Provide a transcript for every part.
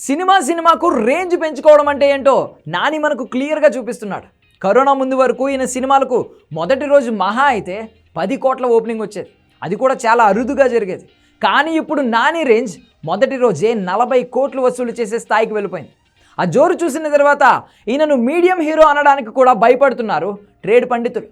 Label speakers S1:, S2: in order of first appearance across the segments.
S1: సినిమాకు రేంజ్ పెంచుకోవడం అంటే ఏంటో నాని మనకు క్లియర్గా చూపిస్తున్నాడు. కరోనా ముందు వరకు ఈయన సినిమాలకు మొదటి రోజు మహా అయితే 10 కోట్ల ఓపెనింగ్ వచ్చేది. అది కూడా చాలా అరుదుగా జరిగేది. కానీ ఇప్పుడు నాని రేంజ్ మొదటి రోజే 40 కోట్లు వసూలు చేసే స్థాయికి వెళ్ళిపోయింది. ఆ జోరు చూసిన తర్వాత ఈయనను మీడియం హీరో అనడానికి కూడా భయపడుతున్నారు ట్రేడ్ పండితులు.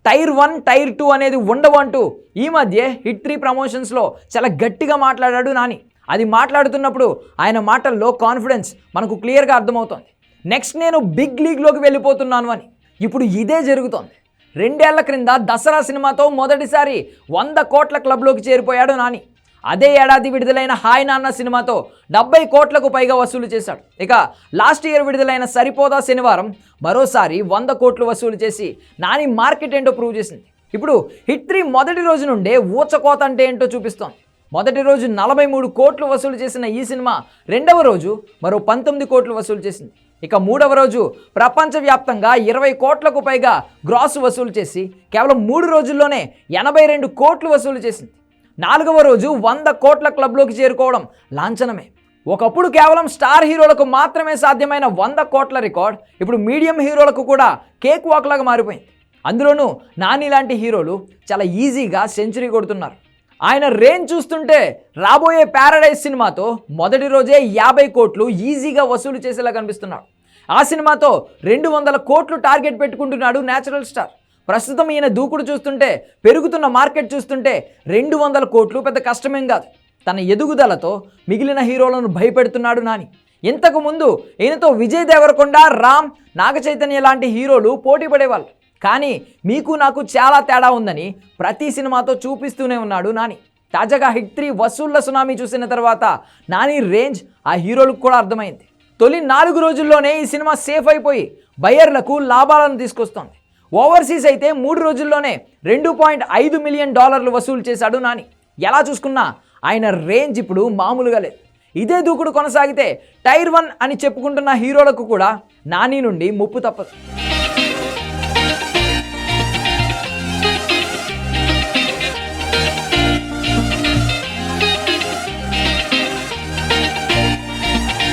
S1: టైర్ 1, టైర్ 2 అనేది ఉండవంటూ ఈ మధ్య హిట్ 3 ప్రమోషన్స్లో చాలా గట్టిగా మాట్లాడాడు నాని. అది మాట్లాడుతున్నప్పుడు ఆయన మాటల్లో కాన్ఫిడెన్స్ మనకు క్లియర్గా అర్థమవుతోంది. నెక్స్ట్ నేను బిగ్ లీగ్లోకి వెళ్ళిపోతున్నాను అని. ఇప్పుడు ఇదే జరుగుతోంది. 2 ఏళ్ల క్రింద దసరా సినిమాతో మొదటిసారి 100 కోట్ల క్లబ్లోకి చేరిపోయాడు నాని. అదే ఏడాది విడుదలైన హాయ్ నాన్న సినిమాతో 70 కోట్లకు పైగా వసూలు చేశాడు. ఇక లాస్ట్ ఇయర్ విడుదలైన సరిపోదా శనివారం మరోసారి 100 కోట్లు వసూలు చేసి నాని మార్కెట్ ఏంటో ప్రూవ్ చేసింది. ఇప్పుడు హిట్ 3 మొదటి రోజు నుండే ఊచకోత అంటే ఏంటో చూపిస్తోంది. మొదటి రోజు 43 కోట్లు వసూలు చేసిన ఈ సినిమా రెండవ రోజు మరో 19 కోట్లు వసూలు చేసింది. ఇక మూడవ రోజు ప్రపంచవ్యాప్తంగా 20 కోట్లకు పైగా గ్రాస్ వసూలు చేసి కేవలం 3 రోజుల్లోనే 82 కోట్లు వసూలు చేసింది. నాలుగవ రోజు 100 కోట్ల క్లబ్లోకి చేరుకోవడం లాంఛనమే. ఒకప్పుడు కేవలం స్టార్ హీరోలకు మాత్రమే సాధ్యమైన 100 కోట్ల రికార్డ్ ఇప్పుడు మీడియం హీరోలకు కూడా కేక్ వాక్ లాగా మారిపోయింది. అందులోనూ నాని లాంటి హీరోలు చాలా ఈజీగా సెంచరీ కొడుతున్నారు. ఆయన రేంజ్ చూస్తుంటే రాబోయే ప్యారడైజ్ సినిమాతో మొదటి రోజే 50 కోట్లు ఈజీగా వసూలు చేసేలా కనిపిస్తున్నాడు. ఆ సినిమాతో 200 కోట్లు టార్గెట్ పెట్టుకుంటున్నాడు న్యాచురల్ స్టార్. ప్రస్తుతం ఈయన దూకుడు చూస్తుంటే, పెరుగుతున్న మార్కెట్ చూస్తుంటే 200 కోట్లు పెద్ద కష్టమేం కాదు. తన ఎదుగుదలతో మిగిలిన హీరోలను భయపెడుతున్నాడు నాని. ఇంతకు ముందు ఈయనతో విజయ్ దేవరకొండ, రామ్, నాగచైతన్య లాంటి హీరోలు పోటీ పడేవాళ్ళు. కానీ మీకు నాకు చాలా తేడా ఉందని ప్రతి సినిమాతో చూపిస్తూనే ఉన్నాడు నాని. తాజాగా హిట్ 3 వసూళ్ల సునామీ చూసిన తర్వాత నాని రేంజ్ ఆ హీరోలకు కూడా అర్థమైంది. తొలి 4 రోజుల్లోనే ఈ సినిమా సేఫ్ అయిపోయి బయ్యర్లకు లాభాలను తీసుకొస్తోంది. ఓవర్సీస్ అయితే 3 రోజుల్లోనే $2.5 మిలియన్ వసూలు చేశాడు నాని. ఎలా చూసుకున్నా ఆయన రేంజ్ ఇప్పుడు మామూలుగా లేదు. ఇదే దూకుడు కొనసాగితే టైర్ 1 అని చెప్పుకుంటున్న హీరోలకు కూడా నాని నుండి ముప్పు తప్పదు.